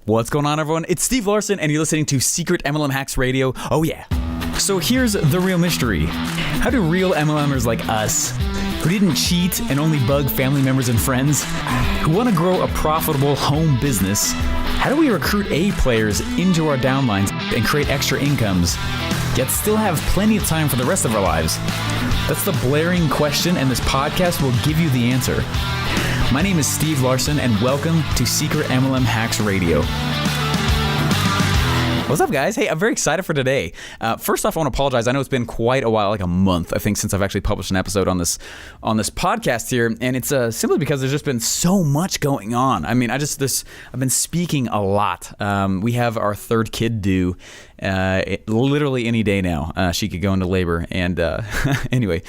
What's going on, everyone? It's Steve Larson, and you're listening to Secret MLM Hacks Radio. Oh, yeah. So here's the real mystery. How do real MLMers like us, who didn't cheat and only bug family members and friends, who want to grow a profitable home business, how do we recruit A players into our downlines and create extra incomes, yet still have plenty of time for the rest of our lives? That's the blaring question, and this podcast will give you the answer. My name is Steve Larson, and welcome to Secret MLM Hacks Radio. What's up, guys? Hey, I'm very excited for today. First off, I want to apologize. I know it's been quite a while, like a month, I think, since I've actually published an episode on this podcast here, and it's simply because there's just been so much going on. I mean, I've been speaking a lot. We have our third kid due literally any day now. She could go into labor, and anyway,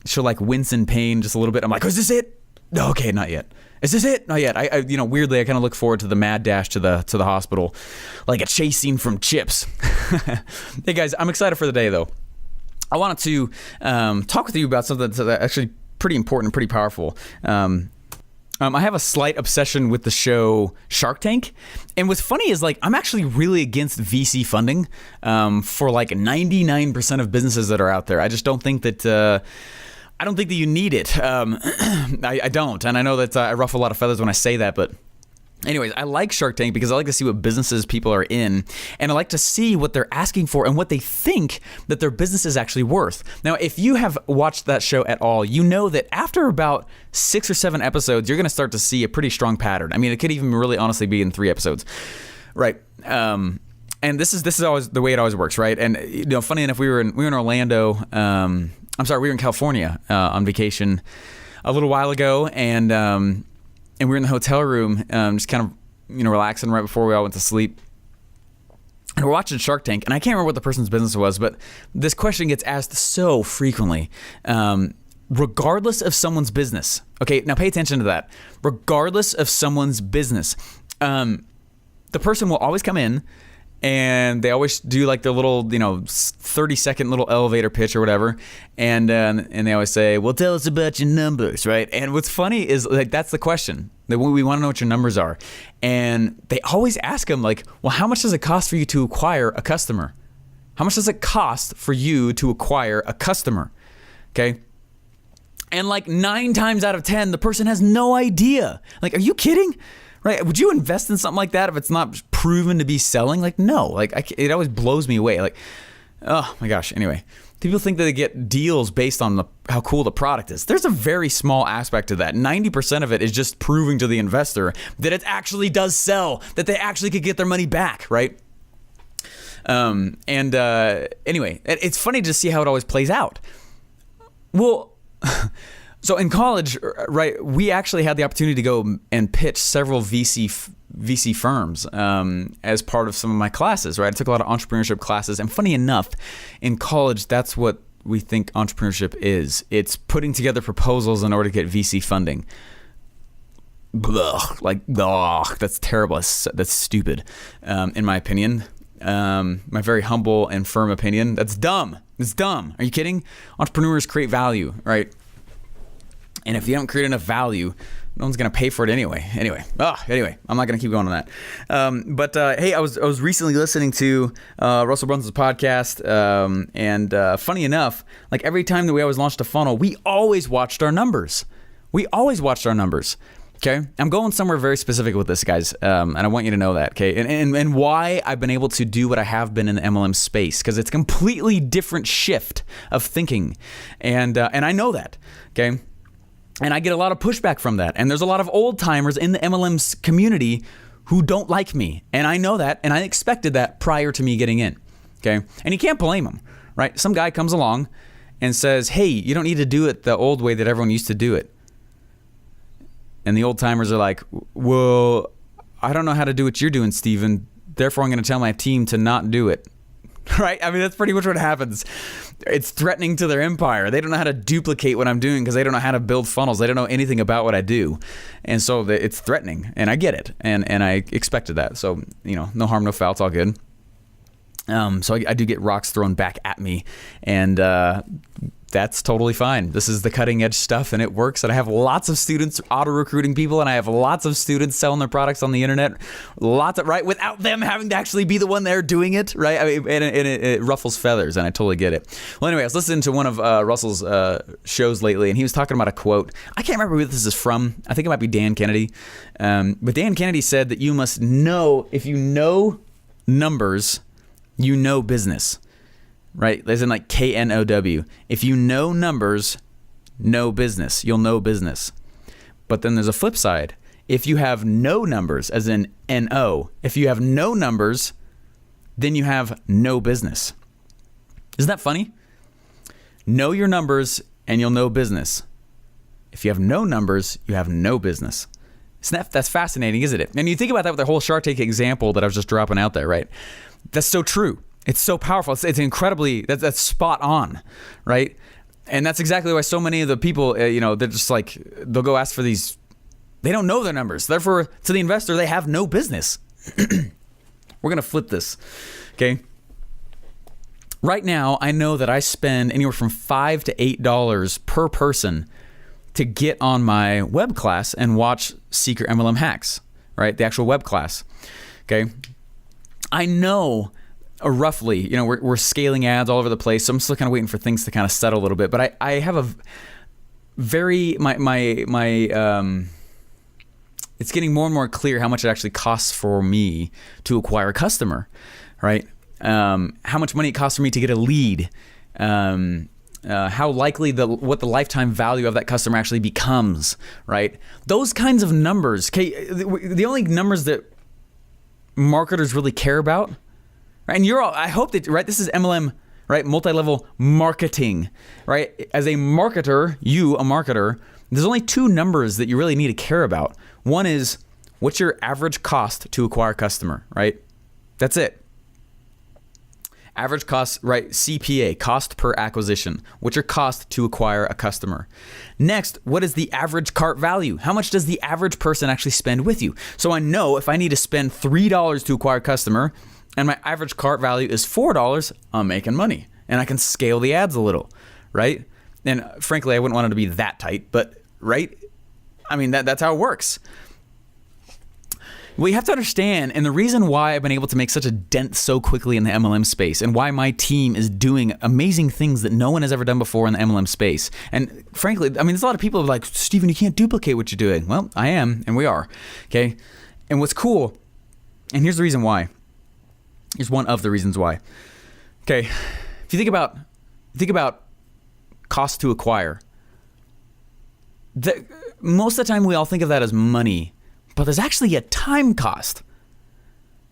she'll like wince in pain just a little bit. I'm like, is this it? No, okay, not yet. Is this it? Not yet. I weirdly, I kind of look forward to the mad dash to the hospital, like a chase scene from Chips. Hey guys, I'm excited for the day though. I wanted to talk with you about something that's actually pretty important, pretty powerful. I have a slight obsession with the show Shark Tank, and what's funny is like I'm actually really against VC funding for like 99% of businesses that are out there. I just don't think that. I don't think that you need it. I don't. And I know that I ruffle a lot of feathers when I say that. But anyways, I like Shark Tank because I like to see what businesses people are in. And I like to see what they're asking for and what they think that their business is actually worth. Now, if you have watched that show at all, you know that after about 6 or 7 episodes, you're going to start to see a pretty strong pattern. I mean, it could even really honestly be in 3 episodes. Right. And this is always the way it always works, right? And funny enough, we were in Orlando. We were in California on vacation a little while ago, and we were in the hotel room, just kind of relaxing right before we all went to sleep. And we're watching Shark Tank, and I can't remember what the person's business was, but this question gets asked so frequently, regardless of someone's business. Okay, now pay attention to that. Regardless of someone's business, the person will always come in. And they always do like their little, 30-second little elevator pitch or whatever. And they always say, well, tell us about your numbers, right? And what's funny is like that's the question. That we want to know what your numbers are. And they always ask them like, well, how much does it cost for you to acquire a customer? How much does it cost for you to acquire a customer? Okay. And like 9 times out of 10, the person has no idea. Like, are you kidding? Right? Would you invest in something like that if it's not proven to be selling? Like, no. Like, it always blows me away. Like, oh my gosh. Anyway, people think that they get deals based on how cool the product is. There's a very small aspect to that. 90% of it is just proving to the investor that it actually does sell, that they actually could get their money back, right? Anyway, it's funny to see how it always plays out. Well... So in college, right, we actually had the opportunity to go and pitch several VC firms as part of some of my classes, right? I took a lot of entrepreneurship classes, and funny enough, in college, that's what we think entrepreneurship is. It's putting together proposals in order to get VC funding. That's terrible. That's stupid, in my opinion. My very humble and firm opinion. That's dumb. It's dumb. Are you kidding? Entrepreneurs create value, right? And if you don't create enough value, no one's going to pay for it anyway. Anyway, I'm not going to keep going on that. Hey, I was recently listening to Russell Brunson's podcast, and funny enough, like every time that we always launched a funnel, we always watched our numbers. Okay, I'm going somewhere very specific with this, guys, and I want you to know that. Okay, and why I've been able to do what I have been in the MLM space, because it's a completely different shift of thinking, and I know that. Okay. And I get a lot of pushback from that. And there's a lot of old timers in the MLM community who don't like me. And I know that, and I expected that prior to me getting in, okay? And you can't blame them, right? Some guy comes along and says, hey, you don't need to do it the old way that everyone used to do it. And the old timers are like, well, I don't know how to do what you're doing, Steven. Therefore, I'm going to tell my team to not do it. Right? I mean, that's pretty much what happens. It's threatening to their empire. They don't know how to duplicate what I'm doing because they don't know how to build funnels. They don't know anything about what I do. And so it's threatening. And I get it. And I expected that. So, no harm, no foul. It's all good. So I do get rocks thrown back at me. And that's totally fine. This is the cutting edge stuff and it works. And I have lots of students auto recruiting people, and I have lots of students selling their products on the internet, right? Without them having to actually be the one there doing it, right? I mean, and it ruffles feathers, and I totally get it. Well, anyway, I was listening to one of Russell's shows lately, and he was talking about a quote. I can't remember who this is from. I think it might be Dan Kennedy. But Dan Kennedy said that you must know, if you know numbers, you know business. Right? As in like KNOW. If you know numbers, know business. You'll know business. But then there's a flip side. If you have no numbers, as in NO, if you have no numbers, then you have no business. Isn't that funny? Know your numbers and you'll know business. If you have no numbers, you have no business. That's fascinating, isn't it? And you think about that with the whole Shark Tank example that I was just dropping out there, right? That's so true. It's so powerful. It's incredibly, that's spot on, right? And that's exactly why so many of the people, they're just like, they'll go ask for these, they don't know their numbers. Therefore, to the investor, they have no business. We're going to flip this, okay? Right now, I know that I spend anywhere from $5 to $8 per person to get on my web class and watch Secret MLM Hacks, right? The actual web class, okay? I know roughly, we're scaling ads all over the place, so I'm still kind of waiting for things to kind of settle a little bit. But I have a very it's getting more and more clear how much it actually costs for me to acquire a customer, right? How much money it costs for me to get a lead, how likely what the lifetime value of that customer actually becomes, right? Those kinds of numbers. Okay, the only numbers that marketers really care about. And I hope that, right, this is MLM, right, multi-level marketing, right? As a marketer, a marketer, there's only two numbers that you really need to care about. One is, what's your average cost to acquire a customer, right? That's it. Average cost, right, CPA, cost per acquisition. What's your cost to acquire a customer? Next, what is the average cart value? How much does the average person actually spend with you? So I know if I need to spend $3 to acquire a customer, and my average cart value is $4, I'm making money. And I can scale the ads a little, right? And frankly, I wouldn't want it to be that tight, but right? I mean, that's how it works. Well, you have to understand, and the reason why I've been able to make such a dent so quickly in the MLM space, and why my team is doing amazing things that no one has ever done before in the MLM space. And frankly, I mean, there's a lot of people who are like, Stephen, you can't duplicate what you're doing. Well, I am, and we are, okay? And what's cool, and here's the reason why. Here's one of the reasons why. Okay, if you think about cost to acquire, most of the time we all think of that as money, but there's actually a time cost.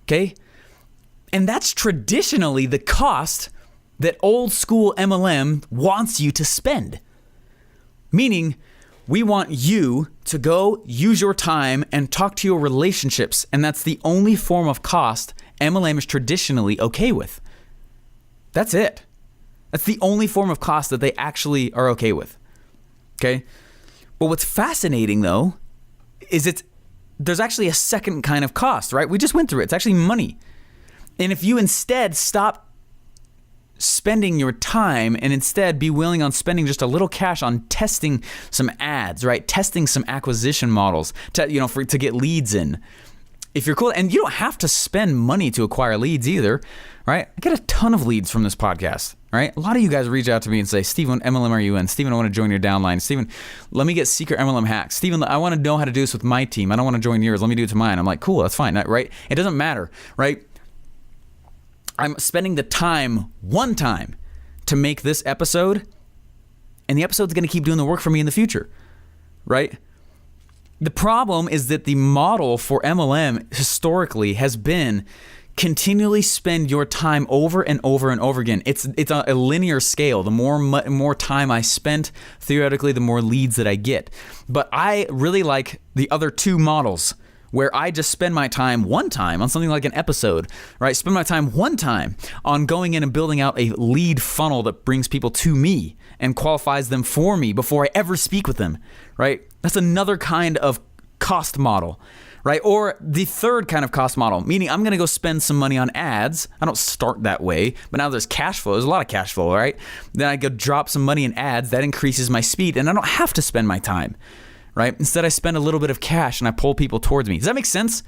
Okay, and that's traditionally the cost that old school MLM wants you to spend. Meaning, we want you to go use your time and talk to your relationships, and that's the only form of cost MLM is traditionally okay with. That's it. That's the only form of cost that they actually are okay with. Okay? But what's fascinating though is there's actually a second kind of cost, right? We just went through it. It's actually money. And if you instead stop spending your time and instead be willing on spending just a little cash on testing some ads, right? Testing some acquisition models to get leads in. If you're cool, and you don't have to spend money to acquire leads either, right? I get a ton of leads from this podcast, right? A lot of you guys reach out to me and say, Stephen, MLM are you in? Stephen, I want to join your downline. Stephen, let me get Secret MLM Hacks. Stephen, I want to know how to do this with my team. I don't want to join yours. Let me do it to mine. I'm like, cool, that's fine, right? It doesn't matter, right? I'm spending the time one time to make this episode, and the episode's going to keep doing the work for me in the future, right? The problem is that the model for MLM historically has been continually spend your time over and over and over again. It's a linear scale. The more time I spent, theoretically, the more leads that I get. But I really like the other two models, where I just spend my time one time on something like an episode, right? Spend my time one time on going in and building out a lead funnel that brings people to me and qualifies them for me before I ever speak with them, right? That's another kind of cost model, right? Or the third kind of cost model, meaning I'm going to go spend some money on ads. I don't start that way, but now there's cash flow. There's a lot of cash flow, right? Then I go drop some money in ads. That increases my speed, and I don't have to spend my time, right? Instead, I spend a little bit of cash and I pull people towards me. Does that make sense?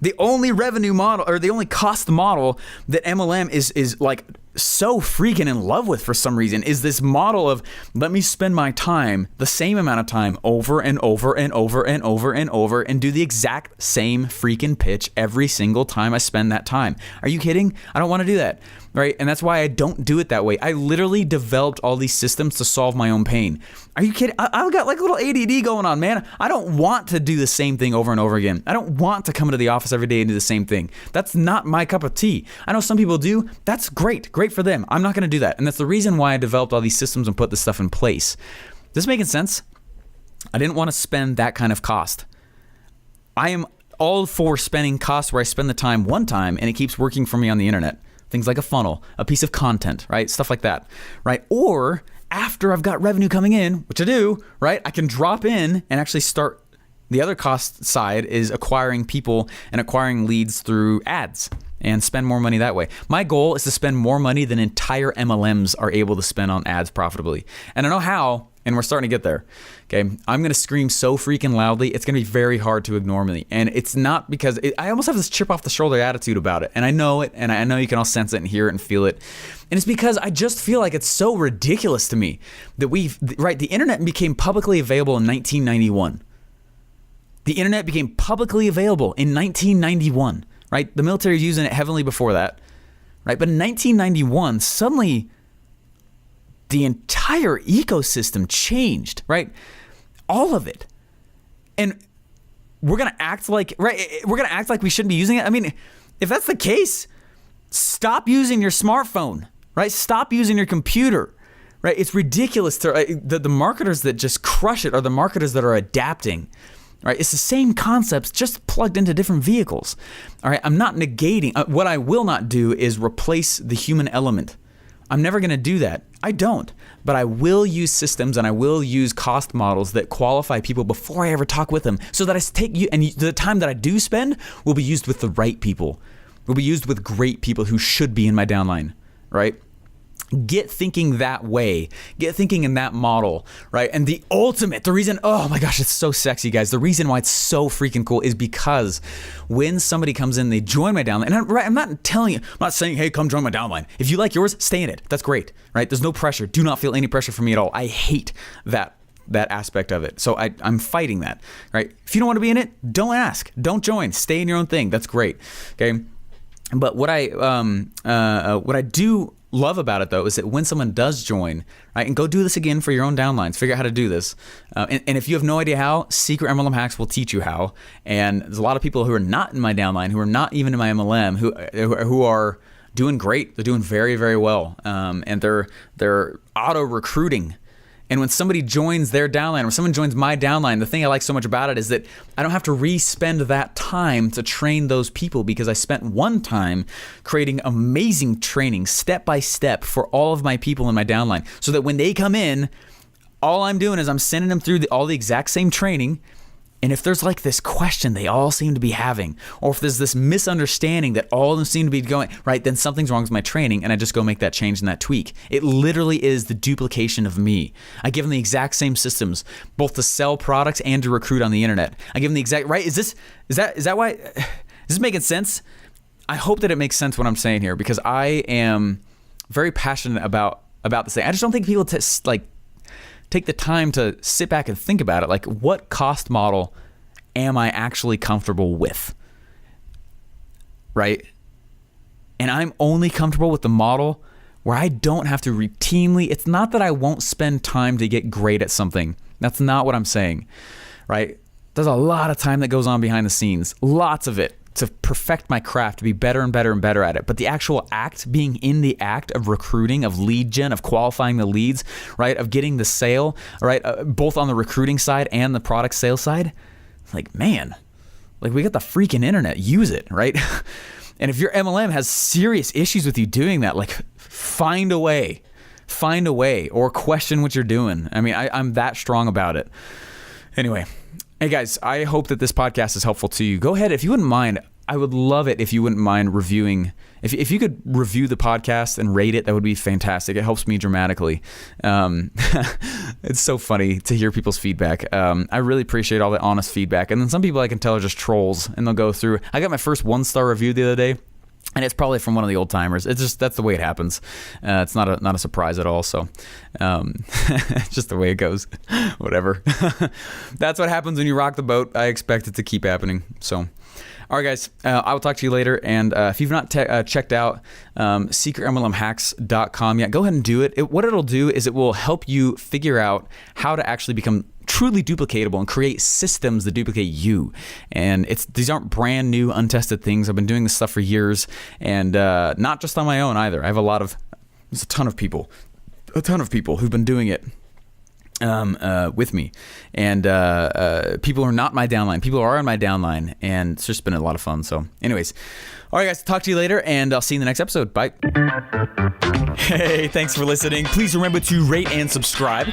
The only revenue model, or the only cost model that MLM is like so freaking in love with for some reason, is this model of, let me spend my time, the same amount of time, over and over and over and over and over, and do the exact same freaking pitch every single time I spend that time. Are you kidding? I don't want to do that, right? And that's why I don't do it that way. I literally developed all these systems to solve my own pain. Are you kidding? I've got like a little ADD going on, man. I don't want to do the same thing over and over again. I don't want to come into the office every day and do the same thing. That's not my cup of tea. I know some people do. That's great. Great for them. I'm not going to do that. And that's the reason why I developed all these systems and put this stuff in place. This making sense? I didn't want to spend that kind of cost. I am all for spending costs where I spend the time one time and it keeps working for me on the internet. Things like a funnel, a piece of content, right? Stuff like that, right? Or after I've got revenue coming in, which I do, right? I can drop in and actually start. The other cost side is acquiring people and acquiring leads through ads and spend more money that way. My goal is to spend more money than entire MLMs are able to spend on ads profitably. And I know how, and we're starting to get there. Okay, I'm going to scream so freaking loudly, it's going to be very hard to ignore me. And it's not because I almost have this chip off the shoulder attitude about it. And I know it, and I know you can all sense it and hear it and feel it. And it's because I just feel like it's so ridiculous to me that the internet became publicly available in 1991. The internet became publicly available in 1991, right? The military was using it heavily before that, right? But in 1991, suddenly the entire ecosystem changed, right? All of it. And we're going to act like, right? We're going to act like we shouldn't be using it. I mean, if that's the case, stop using your smartphone, right? Stop using your computer, right? It's ridiculous to the marketers that just crush it are the marketers that are adapting. Right, it's the same concepts, just plugged into different vehicles. All right, I'm not negating. What I will not do is replace the human element. I'm never going to do that. I don't. But I will use systems and I will use cost models that qualify people before I ever talk with them, so that I take you, and the time that I do spend will be used with the right people. Will be used with great people who should be in my downline. Right. Get thinking that way. Get thinking in that model, right? And the reason, oh my gosh, it's so sexy, guys. The reason why it's so freaking cool is because when somebody comes in, they join my downline. And I'm not telling you, I'm not saying, hey, come join my downline. If you like yours, stay in it. That's great, right? There's no pressure. Do not feel any pressure from me at all. I hate that aspect of it. So I'm fighting that, right? If you don't want to be in it, don't ask. Don't join. Stay in your own thing. That's great, okay? But what I do love about it, though, is that when someone does join, right, and go do this again for your own downlines, figure out how to do this. And if you have no idea how, Secret MLM Hacks will teach you how. And there's a lot of people who are not in my downline, who are not even in my MLM, who are doing great. They're doing very, very well. And they're auto recruiting. And when somebody joins their downline, or someone joins my downline, the thing I like so much about it is that I don't have to re-spend that time to train those people, because I spent one time creating amazing training step by step for all of my people in my downline, so that when they come in, all I'm doing is I'm sending them through all the exact same training. And if there's like this question they all seem to be having, or if there's this misunderstanding that all of them seem to be going, right, then something's wrong with my training, and I just go make that change and that tweak. It literally is the duplication of me. I give them the exact same systems, both to sell products and to recruit on the internet. I give them the exact, right? Is that why, is this making sense? I hope that it makes sense what I'm saying here, because I am very passionate about this thing. I just don't think people take the time to sit back and think about it. Like, what cost model am I actually comfortable with? Right? And I'm only comfortable with the model where I don't have to routinely, it's not that I won't spend time to get great at something. That's not what I'm saying, right? There's a lot of time that goes on behind the scenes, lots of it, to perfect my craft, to be better and better and better at it. But the actual act, being in the act of recruiting, of lead gen, of qualifying the leads, right, of getting the sale, right, both on the recruiting side and the product sales side, like, man, like, we got the freaking internet, use it, right? And if your MLM has serious issues with you doing that, like, find a way, or question what you're doing. I mean, I'm that strong about it. Anyway, Hey guys, I hope that this podcast is helpful to you. Go ahead, if you wouldn't mind, I would love it if you wouldn't mind reviewing. If you could review the podcast and rate it, that would be fantastic. It helps me dramatically. It's so funny to hear people's feedback. I really appreciate all the honest feedback. And then some people I can tell are just trolls, and they'll go through. I got my first 1-star review the other day, and it's probably from one of the old timers. It's just, that's the way it happens. It's not a surprise at all. So it's just the way it goes. Whatever. That's what happens when you rock the boat. I expect it to keep happening. So. All right, guys, I will talk to you later. And if you've not checked out secretmlmhacks.com yet, go ahead and do it. What it'll do is it will help you figure out how to actually become truly duplicatable and create systems that duplicate you. And these aren't brand new, untested things. I've been doing this stuff for years, and not just on my own either. I have there's a ton of people who've been doing it with me, and people who are not my downline. People who are on my downline, and it's just been a lot of fun. So anyways, all right, guys, talk to you later, and I'll see you in the next episode. Bye. Hey, thanks for listening. Please remember to rate and subscribe.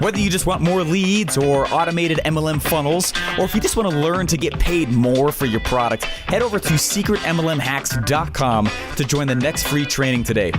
Whether you just want more leads or automated MLM funnels, or if you just want to learn to get paid more for your product, head over to secretmlmhacks.com to join the next free training today.